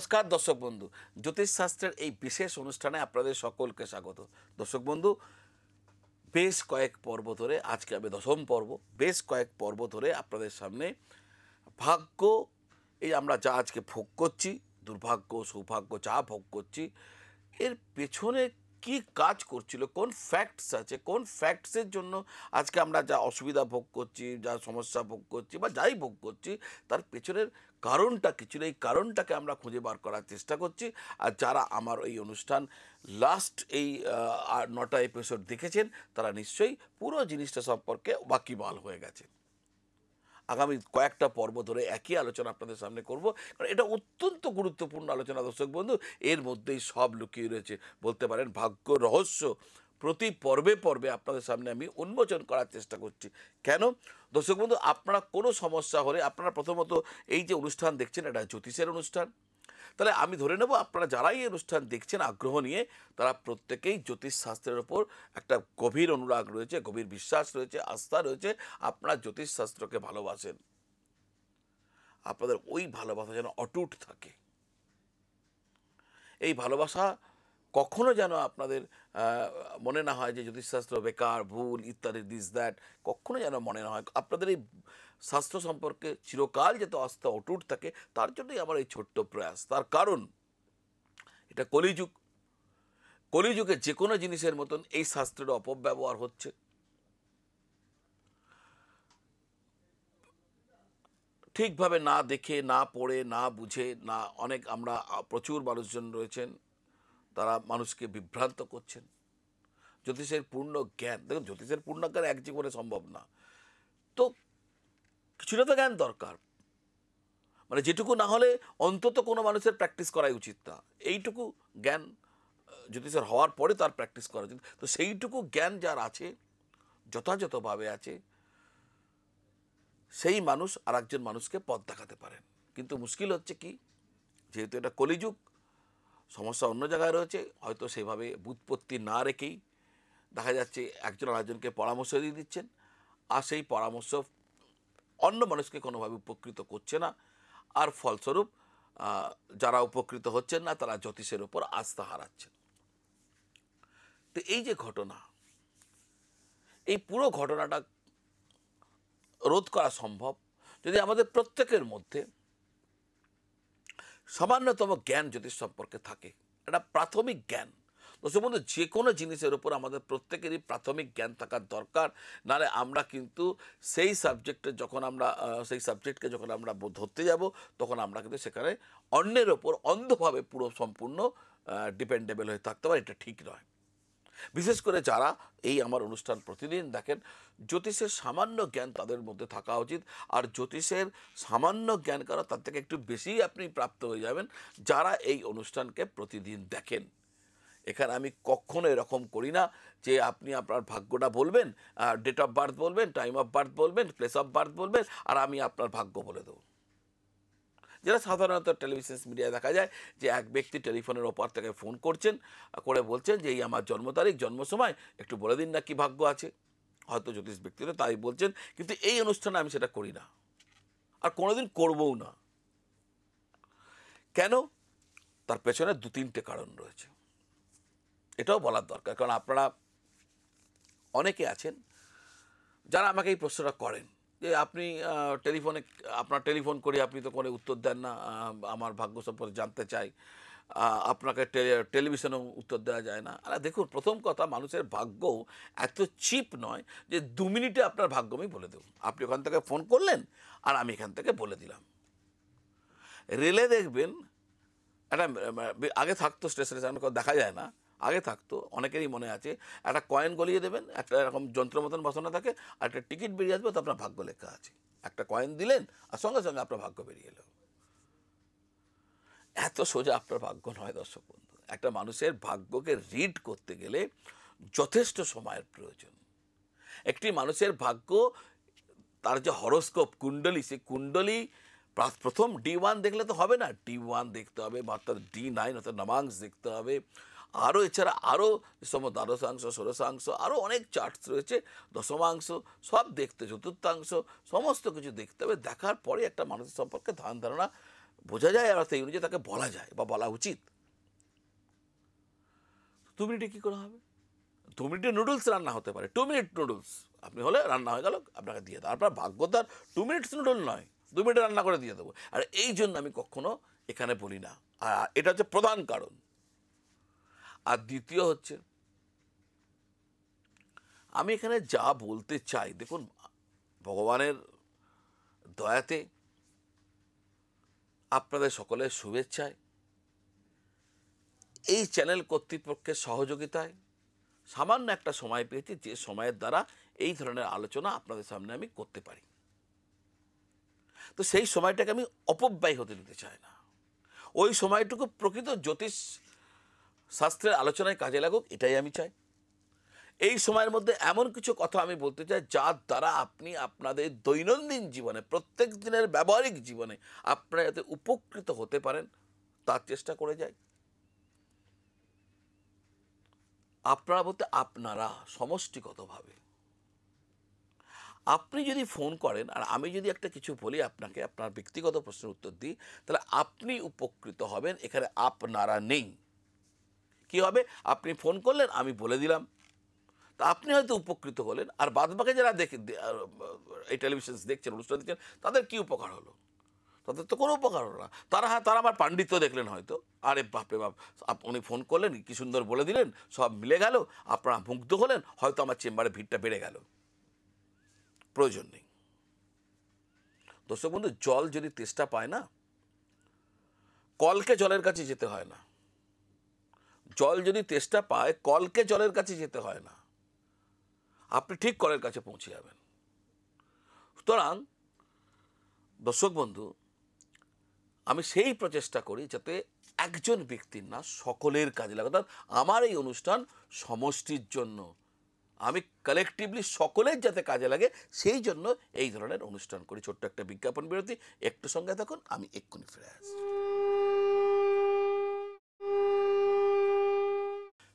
নমস্কার দর্শক বন্ধু, জ্যোতিষশাস্ত্রের এই বিশেষ অনুষ্ঠানে আপনাদের সকলকে স্বাগত। দর্শক বন্ধু, বেশ কয়েক পর্ব ধরে, আজকে আমি দশম পর্ব, বেশ কয়েক পর্ব ধরে আপনাদের সামনে ভাগ্য, এই আমরা যা আজকে ভোগ করছি, দুর্ভাগ্য সৌভাগ্য যা ভোগ করছি, এর পেছনে কি কাজ করছিল, কোন ফ্যাক্টস আছে, কোন ফ্যাক্টসের জন্য আজকে আমরা যা অসুবিধা ভোগ করছি, যা সমস্যা ভোগ করছি বা যাই ভোগ করছি, তার পেছনের কারণটা কী ছিল, এই কারণটাকে আমরা খুঁজে বার করার চেষ্টা করছি। আর যারা আমার এই অনুষ্ঠান লাস্ট এই 9টা এপিসোড দেখেছেন, তারা নিশ্চয়ই পুরো জিনিসটা সম্পর্কে ওয়াকিবহাল হয়ে গেছে। আগামী কয়েকটা পর্ব ধরে একই আলোচনা আপনাদের সামনে করব, কারণ এটা অত্যন্ত গুরুত্বপূর্ণ আলোচনা দর্শক বন্ধু। এর মধ্যেই সব লুকিয়ে রয়েছে, বলতে পারেন ভাগ্য রহস্য। প্রতি পর্বে পর্বে আপনাদের সামনে আমি উন্মোচন করার চেষ্টা করছি। কেন দর্শক বন্ধু, আপনারা কোনো সমস্যা হলে, আপনারা প্রথমত এই যে অনুষ্ঠান দেখছেন, এটা জ্যোতিষের অনুষ্ঠান, তাহলে আমি ধরে নেব আপনারা যারাই এই অনুষ্ঠান দেখছেন আগ্রহ নিয়ে, তারা প্রত্যেকেই জ্যোতিষশাস্ত্রের ওপর একটা গভীর অনুরাগ রয়েছে, গভীর বিশ্বাস রয়েছে, আস্থা রয়েছে। আপনারা জ্যোতিষশাস্ত্রকে ভালোবাসেন, আপনাদের ওই ভালোবাসা যেন অটুট থাকে। এই ভালোবাসা কখনো যেন আপনাদের মনে না হয় যে জ্যোতিষশাস্ত্র বেকার, ভুল ইত্যাদি, দিস দ্যাট, কখনো যেন মনে না হয়। আপনাদের এই শাস্ত্র সম্পর্কে চিরকাল যাতে আস্থা অটুট থাকে, তার জন্যই আমার এই ছোট্ট প্রয়াস। তার কারণ এটা কলিযুগ, কলিযুগে যে কোনো জিনিসের মতন এই শাস্ত্রের অপব্যবহার হচ্ছে। ঠিকভাবে না দেখে, না পড়ে, না বুঝে, না অনেক আমরা প্রচুর মানুষজন রয়েছেন, তারা মানুষকে বিভ্রান্ত করছেন। জ্যোতিষের পূর্ণ জ্ঞান, দেখুন জ্যোতিষের পূর্ণ জ্ঞান এক জীবনে সম্ভব না, তো কিছুটা তো জ্ঞান দরকার। মানে যেটুকু না হলে অন্তত কোনো মানুষের প্র্যাকটিস করাই উচিত না, এইটুকু জ্ঞান জ্যোতিষের হওয়ার পরে তার প্র্যাকটিস করা উচিত। তো সেইটুকু জ্ঞান যার আছে, যথাযথভাবে আছে, সেই মানুষ আর একজন মানুষকে পথ দেখাতে পারেন। কিন্তু মুশকিল হচ্ছে কি, যেহেতু এটা কলিযুগ, সমস্যা অন্য জায়গায় রয়েছে, হয়তো সেভাবে বুৎপত্তি না রেখেই দেখা যাচ্ছে একজন আরেকজনকে পরামর্শ দিয়ে দিচ্ছেন, আর সেই পরামর্শ অন্য মানুষকে কোনোভাবে উপকৃত করছে না। আর ফলস্বরূপ যারা উপকৃত হচ্ছেন না, তারা জ্যোতিষের উপর আস্থা হারাচ্ছেন। তো এই যে ঘটনা, এই পুরো ঘটনাটা রোধ করা সম্ভব যদি আমাদের প্রত্যেকের মধ্যে সামান্যতম জ্ঞান জ্যোতিষ সম্পর্কে থাকে, একটা প্রাথমিক জ্ঞান। দর্শক বন্ধু, যে কোনো জিনিসের উপর আমাদের প্রত্যেকেরই প্রাথমিক জ্ঞান থাকার দরকার। নাহলে আমরা কিন্তু সেই সাবজেক্টে যখন আমরা সেই সাবজেক্টকে যখন আমরা ধরতে যাব, তখন আমরা কিন্তু সেখানে অন্যের ওপর অন্ধভাবে পুরো সম্পূর্ণ ডিপেন্ডেবল হয়ে থাকতে পারি। এটা ঠিক নয়। বিশেষ করে যারা এই আমার অনুষ্ঠান প্রতিদিন দেখেন, জ্যোতিষের সামান্য জ্ঞান তাদের মধ্যে থাকা উচিত। আর জ্যোতিষের সামান্য জ্ঞান করা, তার থেকে একটু বেশি আপনি প্রাপ্ত হয়ে যাবেন যারা এই অনুষ্ঠানকে প্রতিদিন দেখেন। এখানে আমি কখনো এরকম করি না যে আপনি আপনার ভাগ্যটা বলবেন, ডেট অফ বার্থ বলবেন, টাইম অফ বার্থ বলবেন, প্লেস অফ বার্থ বলবেন, আর আমি আপনার ভাগ্য বলে দেবো। যেটা সাধারণত টেলিভিশন মিডিয়ায় দেখা যায়, যে এক ব্যক্তি টেলিফোনের ওপর থেকে ফোন করছেন, করে বলছেন যে এই আমার জন্ম তারিখ, জন্ম সময় একটু বলে দিন না কি ভাগ্য আছে। হয়তো জ্যোতিষ ব্যক্তিরা তাই বলছেন, কিন্তু এই অনুষ্ঠানে আমি সেটা করি না, আর কোনোদিন করবও না। কেন? তার পেছনে 2-3টে কারণ রয়েছে, এটাও বলার দরকার। কারণ আপনারা অনেকে আছেন যারা আমাকে এই প্রশ্নটা করেন যে আপনি টেলিফোনে, আপনার টেলিফোন করে আপনি তো কোনো উত্তর দেন না, আমার ভাগ্য সম্পর্কে জানতে চাই, আপনাকে টেলিভিশনেও উত্তর দেওয়া যায় না। আর দেখুন, প্রথম কথা, মানুষের ভাগ্য এত চিপ নয় যে 2 মিনিটে আপনার ভাগ্য আমি বলে দেবো। আপনি ওখান থেকে ফোন করলেন আর আমি এখান থেকে বলে দিলাম। রেলে দেখবেন একটা, আগে থাকতো স্টেশনে, দেখা যায় না, আগে থাকতো, অনেকেরই মনে আছে, একটা কয়েন গলিয়ে দেবেন, একটা এরকম যন্ত্র মতন বসানো থাকে, আর একটা টিকিট বেরিয়ে আসবে, তো আপনার ভাগ্য লেখা আছে। একটা কয়েন দিলেন আর সঙ্গে সঙ্গে আপনার ভাগ্য বেরিয়ে এলো। এত সোজা আপনার ভাগ্য নয় দর্শক বন্ধু। একটা মানুষের ভাগ্যকে রিড করতে গেলে যথেষ্ট সময়ের প্রয়োজন। একটি মানুষের ভাগ্য, তার যে হরোস্কোপ কুণ্ডলী, সেই কুণ্ডলী প্রথম D1 দেখলে তো হবে না, D1 দেখতে হবে, অর্থাৎ D9 অর্থাৎ নবাংশ দেখতে হবে। আরও এছাড়া আরও দ্বাদশাংশ, ষোড়শাংশ, আরও অনেক চার্টস রয়েছে, দশমাংশ, সব দেখতে, চতুর্থাংশ, সমস্ত কিছু দেখতে হবে। দেখার পরে একটা মানুষের সম্পর্কে ধারণা বোঝা যায় আর সেই অনুযায়ী তাকে বলা যায় বা বলা উচিত। 2 মিনিটে কী করে হবে? 2 মিনিটে নুডলস রান্না হতে পারে, 2 মিনিট নুডলস আপনি হলে রান্না হয়ে গেল, আপনাকে দিয়ে দাও। আপনার ভাগ্যতার 2 মিনিটস নুডল নয়, 2 মিনিটে রান্না করে দিয়ে দেবো। আর এই জন্য আমি কখনো এখানে বলি না, আর এটা হচ্ছে প্রধান কারণ। আর দ্বিতীয় হচ্ছে, আমি এখানে যা বলতে চাই, দেখুন ভগবানের দয়াতে, আপনাদের সকলের শুভেচ্ছায়, এই চ্যানেল কর্তৃপক্ষের সহযোগিতায় সামান্য একটা সময় পেয়েছি, যে সময়ের দ্বারা এই ধরনের আলোচনা আপনাদের সামনে আমি করতে পারি। তো সেই সময়টাকে আমি অপব্যয় হতে দিতে চাই না। ওই সময়টুকু প্রকৃত জ্যোতিষ শাস্ত্রের আলোচনায় কাজে লাগুক, এটাই আমি চাই। এই সময়ের মধ্যে এমন কিছু কথা আমি বলতে চাই যার দ্বারা আপনি আপনাদের দৈনন্দিন জীবনে, প্রত্যেক দিনের ব্যবহারিক জীবনে আপনারা যাতে উপকৃত হতে পারেন তার চেষ্টা করে যাই। আপনারা বলতে আপনারা সমষ্টিগতভাবে, আপনি যদি ফোন করেন আর আমি যদি একটা কিছু বলি আপনাকে, আপনার ব্যক্তিগত প্রশ্নের উত্তর দিই, তাহলে আপনি উপকৃত হবেন। এখানে আপনারা নেই। কি হবে? আপনি ফোন করলেন, আমি বলে দিলাম, তা আপনি হয়তো উপকৃত হলেন, আর বাদবাকি যারা এই টেলিভিশন দেখছেন, অনুষ্ঠান দেখছেন, তাদের কি উপকার হলো? তাদের তো কোনো উপকার হলো না। তারা আমার পাণ্ডিত্য দেখলেন হয়তো, আরে বাপরে বাপ, উনি ফোন করলেন, কি সুন্দর বলে দিলেন, সব মিলে গেল, আপনারা মুগ্ধ হলেন, হয়তো আমার চেম্বারে ভিড়টা বেড়ে গেল। প্রয়োজন নেই। দর্শক বন্ধু, জল যদি তেষ্টা পায় না, কলকে জলের কাছে যেতে হয় না। জল যদি তেষ্টা পায়, কলকে জলের কাছে যেতে হয় না, আপনি ঠিক কলের কাছে পৌঁছে যাবেন। সুতরাং দর্শক বন্ধু, আমি সেই প্রচেষ্টা করি যাতে একজন ব্যক্তির না, সকলের কাজে লাগে। অর্থাৎ আমার এই অনুষ্ঠান সমষ্টির জন্য, আমি কালেকটিভলি সকলের যাতে কাজে লাগে সেই জন্য এই ধরনের অনুষ্ঠান করি। ছোট্ট একটা বিজ্ঞাপন বিরতি, একটু সঙ্গে থাকুন, আমি এক্ষুনি ফিরে আসছি।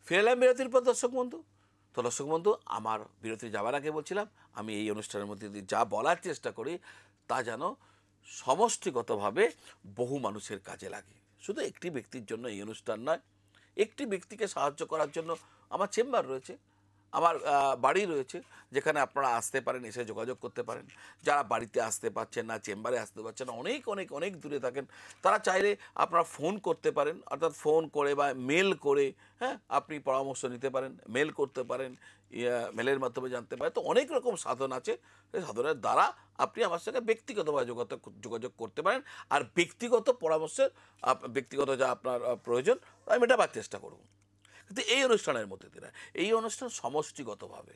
ফিরে এলাম বিরতির পর দর্শক বন্ধু। তো দর্শক বন্ধু, আমার বিরতি যাওয়ার আগে বলছিলাম, আমি এই অনুষ্ঠানের মধ্যে দিয়ে যা বলার চেষ্টা করি তা যেন সমষ্টিগতভাবে বহু মানুষের কাজে লাগে। শুধু একটি ব্যক্তির জন্য এই অনুষ্ঠান নয়, একটি ব্যক্তিকে সাহায্য করার জন্য আমার চেম্বার রয়েছে, আমার বাড়ি রয়েছে, যেখানে আপনারা আসতে পারেন, এসে যোগাযোগ করতে পারেন। যারা বাড়িতে আসতে পারছেন না, চেম্বারে আসতে পারছেন না, অনেক অনেক অনেক দূরে থাকেন, তারা চাইলে আপনারা ফোন করতে পারেন, অর্থাৎ ফোন করে বা মেল করে, হ্যাঁ, আপনি পরামর্শ নিতে পারেন, মেল করতে পারেন, মেলের মাধ্যমে জানতে পারেন। তো অনেক রকম সাধন আছে, সেই সাধনের দ্বারা আপনি আমার সঙ্গে ব্যক্তিগতভাবে যোগাযোগ করতে পারেন। আর ব্যক্তিগত পরামর্শের, ব্যক্তিগত যা আপনার প্রয়োজন, আমি মেটাবার চেষ্টা করব। কিন্তু এই অনুষ্ঠানের মধ্যে দিয়ে, এই অনুষ্ঠান সমষ্টিগতভাবে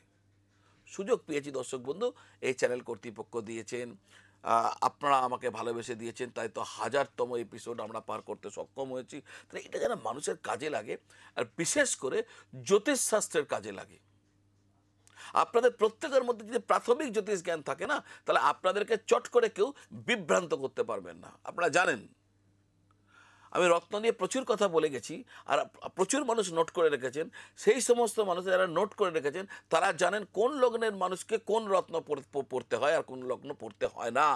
সুযোগ পেয়েছি দর্শক বন্ধু, এই চ্যানেল কর্তৃপক্ষ দিয়েছেন, আপনারা আমাকে ভালোবেসে দিয়েছেন, তাই তো 1000তম এপিসোড আমরা পার করতে সক্ষম হয়েছি। তাহলে এটা যেন মানুষের কাজে লাগে, আর বিশেষ করে জ্যোতিষশাস্ত্রের কাজে লাগে। আপনাদের প্রত্যেকের মধ্যে যদি প্রাথমিক জ্যোতিষ জ্ঞান থাকে না, তাহলে আপনাদেরকে চট করে কেউ বিভ্রান্ত করতে পারবেন না। আপনারা জানেন আমি রত্ন নিয়ে প্রচুর কথা বলে গেছি, আর প্রচুর মানুষ নোট করে রেখেছেন। সেই সমস্ত মানুষ যারা নোট করে রেখেছেন তারা জানেন কোন লগ্নের মানুষকে কোন রত্ন পড়তে হয় আর কোন লগ্ন পড়তে হয় না।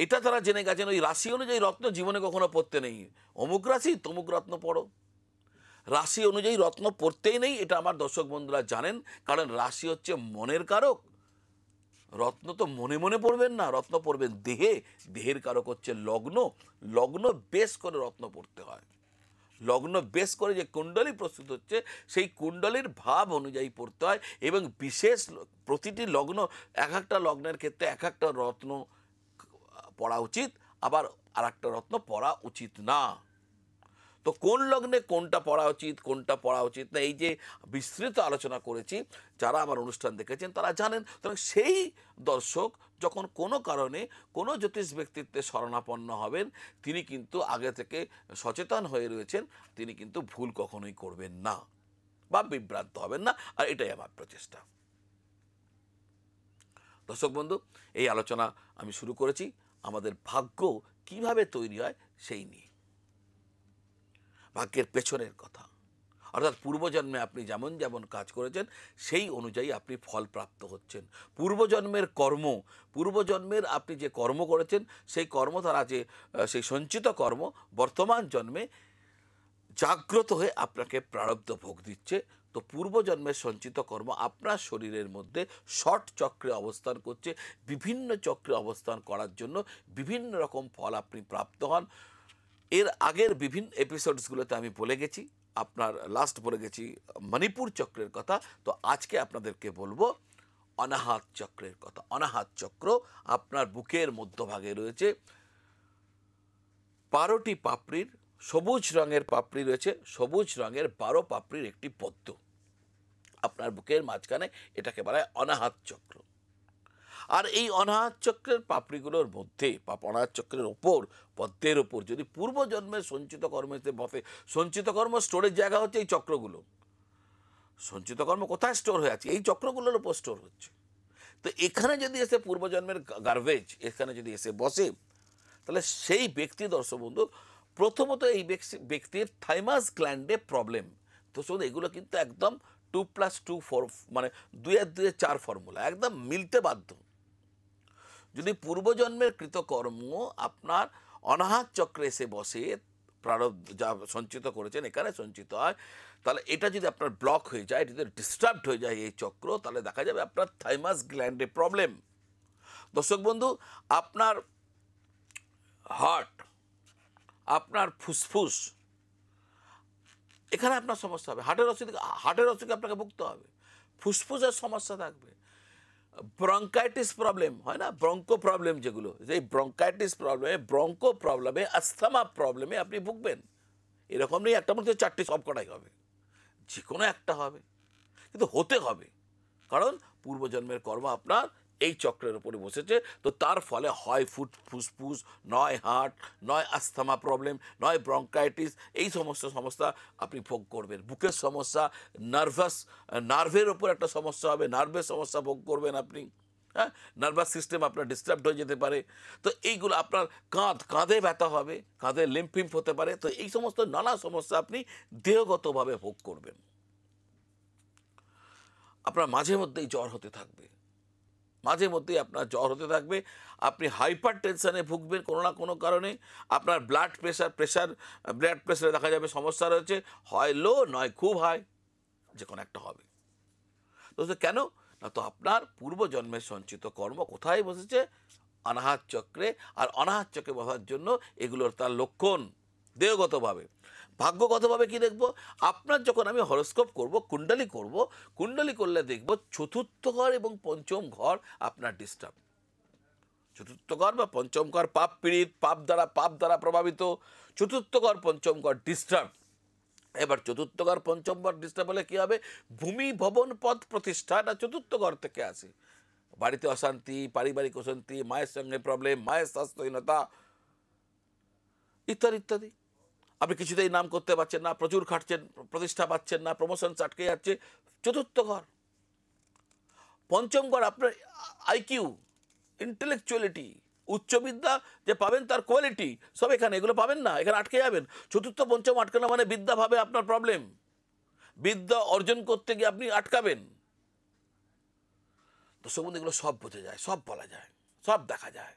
এটা তারা জেনে গেছেন। ওই রাশি অনুযায়ী রত্ন জীবনে কখনো পড়তে নেই, অমুক রাশি তমুক রত্ন পড়ো, রাশি অনুযায়ী রত্ন পড়তেই নেই, এটা আমার দর্শক বন্ধুরা জানেন। কারণ রাশি হচ্ছে মনের কারক, রত্ন তো মনে মনে পড়বেন না, রত্ন পড়বেন দেহে, দেহের কারক হচ্ছে লগ্ন, লগ্ন বেশ করে রত্ন পড়তে হয়। লগ্ন বেশ করে যে কুণ্ডলী প্রস্তুত হচ্ছে, সেই কুণ্ডলীর ভাব অনুযায়ী পড়তে হয়। এবং বিশেষ প্রতিটি লগ্ন, এক একটা লগ্নের ক্ষেত্রে এক একটা রত্ন পড়া উচিত, আবার আর একটা রত্ন পড়া উচিত না। তো কোন লগ্নে কোনটা পড়া উচিত, কোনটা পড়া উচিত না, এই যে বিস্তৃত আলোচনা করেছি, যারা আমার অনুষ্ঠান দেখেছেন তারা জানেন। তবে সেই দর্শক যখন কোনো কারণে কোনো জ্যোতিষ ব্যক্তিত্বের শরণাপন্ন হবেন, তিনি কিন্তু আগে থেকে সচেতন হয়ে রয়েছেন, তিনি কিন্তু ভুল কখনোই করবেন না বা বিভ্রান্ত হবেন না। আর এটাই আমার প্রচেষ্টা। দর্শক বন্ধু, এই আলোচনা আমি শুরু করেছি আমাদের ভাগ্য কিভাবে তৈরি হয় সেই নিয়ে, ভাগ্যের পেছনের কথা। অর্থাৎ পূর্বজন্মে আপনি যেমন যেমন কাজ করেছেন সেই অনুযায়ী আপনি ফল প্রাপ্ত হচ্ছেন। পূর্বজন্মের কর্ম, পূর্বজন্মের আপনি যে কর্ম করেছেন সেই কর্ম দ্বারা যে সেই সঞ্চিত কর্ম বর্তমান জন্মে জাগ্রত হয়ে আপনাকে প্রারব্ধ ভোগ দিচ্ছে। তো পূর্বজন্মের সঞ্চিত কর্ম আপনার শরীরের মধ্যে শর্ট চক্রে অবস্থান করছে, বিভিন্ন চক্রে অবস্থান করার জন্য বিভিন্ন রকম ফল আপনি প্রাপ্ত হন। এর আগের বিভিন্ন এপিসোডসগুলোতে আমি বলে গেছি, আপনার লাস্ট বলে গেছি মণিপুর চক্রের কথা। তো আজকে আপনাদেরকে বলবো অনাহত চক্রের কথা। অনাহত চক্র আপনার বুকের মধ্যভাগে রয়েছে 12টি পাপড়ির, সবুজ রঙের পাপড়ি রয়েছে, সবুজ রঙের 12 পাপড়ির একটি পদ্ম আপনার বুকের মাঝখানে, এটাকে বলা হয় অনাহত চক্র। আর এই অনাহত চক্রের পাপড়িগুলোর মধ্যে বা অনাহত চক্রের ওপর, পদ্মের ওপর যদি পূর্বজন্মের সঞ্চিত কর্মেতে বসে, সঞ্চিত কর্ম স্টোরের জায়গা হচ্ছে এই চক্রগুলো। সঞ্চিত কর্ম কোথায় স্টোর হয়ে আছে? এই চক্রগুলোর ওপর স্টোর হচ্ছে। তো এখানে যদি এসে পূর্বজন্মের গার্বেজ এখানে যদি এসে বসে, তাহলে সেই ব্যক্তি, দর্শক বন্ধু, প্রথমত এই ব্যক্তির থাইমাস গ্ল্যান্ডে প্রবলেম। তো শুধু এগুলো কিন্তু একদম 2+2 4, মানে 2 আর 2 4 ফর্মুলা, একদম মিলতে বাধ্য। যদি পূর্বজন্মের কৃতকর্ম আপনার অনাহত চক্রে এসে বসে, প্রারব্ধ যা সঞ্চিত করেছেন এখানে সঞ্চিত হয়, তাহলে এটা যদি আপনার ব্লক হয়ে যায়, যদি ডিস্টার্বড হয়ে যায় এই চক্র, তাহলে দেখা যাবে আপনার থাইমাস গ্ল্যান্ডে প্রবলেম। দর্শক বন্ধু, আপনার হার্ট, আপনার ফুসফুস, এখানে আপনার সমস্যা হবে। হার্টের অসুখে আপনাকে ভুগতে হবে, ফুসফুসের সমস্যা থাকবে, ব্রঙ্কাইটিস প্রবলেম হয় না, ব্রঙ্কো প্রবলেম, যেগুলো সেই ব্রঙ্কাইটিস প্রবলেমে, ব্রঙ্কো প্রবলেমে, অ্যাস্থমা প্রবলেমে আপনি ভুগবেন। এরকম নেই একটা মধ্যে 4টি সবকটাই হবে, যে কোনো একটা হবে, কিন্তু হতে হবে, কারণ পূর্বজন্মের কর্ম আপনার এই চক্রের উপরে বসেছে। তো তার ফলে হয় ফুসফুস, নয় হার্ট, নয় অ্যাস্থমা প্রবলেম, নয় ব্রঙ্কাইটিস, এই সমস্ত সমস্যা আপনি ভোগ করবেন। বুকের সমস্যা, নার্ভের ওপর একটা সমস্যা হবে, নার্ভের সমস্যা ভোগ করবেন আপনি। হ্যাঁ, নার্ভাস সিস্টেম আপনার ডিস্টার্ব হয়ে যেতে পারে। তো এইগুলো আপনার কাঁধে ব্যথা হবে, কাঁধে লিম্ফ হতে পারে। তো এই সমস্ত নানা সমস্যা আপনি দেহগতভাবে ভোগ করবেন। আপনার মাঝে মধ্যেই জ্বর হতে থাকবে, মাঝে মধ্যেই আপনার জ্বর হতে থাকবে, আপনি হাইপার টেনশনে ভুগবেন কোনো না কোনো কারণে। আপনার ব্লাড প্রেশারে দেখা যাবে সমস্যা রয়েছে, হয় লো নয় খুব হাই, যে কোনো একটা হবে। তো কেন না, তো আপনার পূর্বজন্মের সঞ্চিত কর্ম কোথায় বসেছে? অনাহত চক্রে। আর অনাহত চক্রে বসার জন্য এগুলোর তার লক্ষণ দেহগতভাবে। ভাগ্যগতভাবে কি দেখব? আপনার যখন আমি হরোস্কোপ করব, কুণ্ডলী করলে দেখব চতুর্থ ঘর এবং পঞ্চম ঘর আপনার ডিস্টার্ব। চতুর্থ ঘর বা পঞ্চম ঘর পাপ পীড়িত, পাপ দ্বারা প্রভাবিত, চতুর্থ ঘর পঞ্চম ঘর ডিস্টার্ব। এবার চতুর্থ ঘর পঞ্চম ঘর ডিস্টার্ব হলে কি হবে? ভূমি ভবন পদ প্রতিষ্ঠা, এটা চতুর্থ ঘর থেকে আসে। বাড়িতে অশান্তি, পারিবারিক অশান্তি, মায়ের সঙ্গে প্রবলেম, মায়ের স্বাস্থ্যহীনতা ইত্যাদি ইত্যাদি। আপনি কিছুতেই নাম করতে পারছেন না, প্রচুর খাটছেন, প্রতিষ্ঠা পাচ্ছেন না, প্রমোশন আটকে যাচ্ছে, চতুর্থ ঘর। পঞ্চম ঘর আপনার আইকিউ, ইন্টেলেকচুয়ালিটি, উচ্চবিদ্যা যে পাবেন তার কোয়ালিটি সব এখানে, এগুলো পাবেন না, এখানে আটকে যাবেন। চতুর্থ পঞ্চম আটকানো মানে বিদ্যা ভাবে আপনার প্রবলেম, বিদ্যা অর্জন করতে গিয়ে আপনি আটকাবেন। তো সম্বন্ধে এগুলো সব বোঝা যায়, সব বলা যায়, সব দেখা যায়।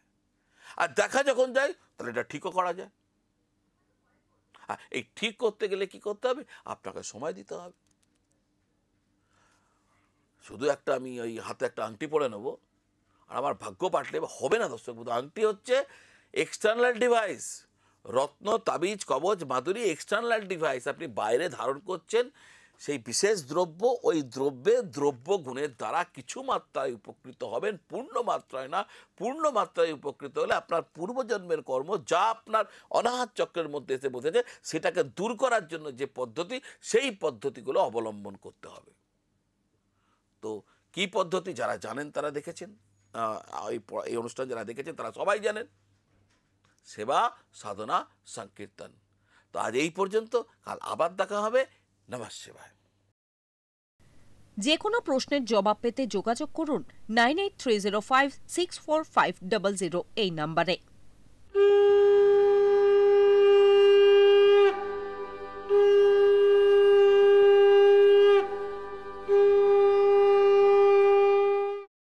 আর দেখা যখন যায় তাহলে এটা ঠিকও করা যায়। এই ঠিক করতে গেলে কি করতে হবে? আপনাকে সময় দিতে হবে। শুধু একটা আমি ওই হাতে একটা আংটি পরে নেবো আর আমার ভাগ্য পাঠলে হবে না দর্শক বন্ধু। আংটি হচ্ছে এক্সটার্নাল ডিভাইস, রত্ন, তাবিজ, কবচ, মাদুরি এক্সটার্নাল ডিভাইস। আপনি বাইরে ধারণ করছেন সেই বিশেষ দ্রব্য, ওই দ্রব্য গুণের দ্বারা কিছু মাত্রায় উপকৃত হবেন, পূর্ণ মাত্রায় না। পূর্ণ মাত্রায় উপকৃত হলে আপনার পূর্বজন্মের কর্ম যা আপনার অনাহত চক্রের মধ্যে এসে বসেছে সেটাকে দূর করার জন্য যে পদ্ধতি, সেই পদ্ধতিগুলো অবলম্বন করতে হবে। তো কি পদ্ধতি? যারা জানেন তারা দেখেছেন, এই অনুষ্ঠান যারা দেখেছেন তারা সবাই জানেন, সেবা, সাধনা, সংকীর্তন। তো আজ এই পর্যন্ত, কাল আবার দেখা হবে। নমঃ শিবায়। যে কোনো প্রশ্নের জবাব পেতে যোগাযোগ করুন 9830564500 এই নম্বরে।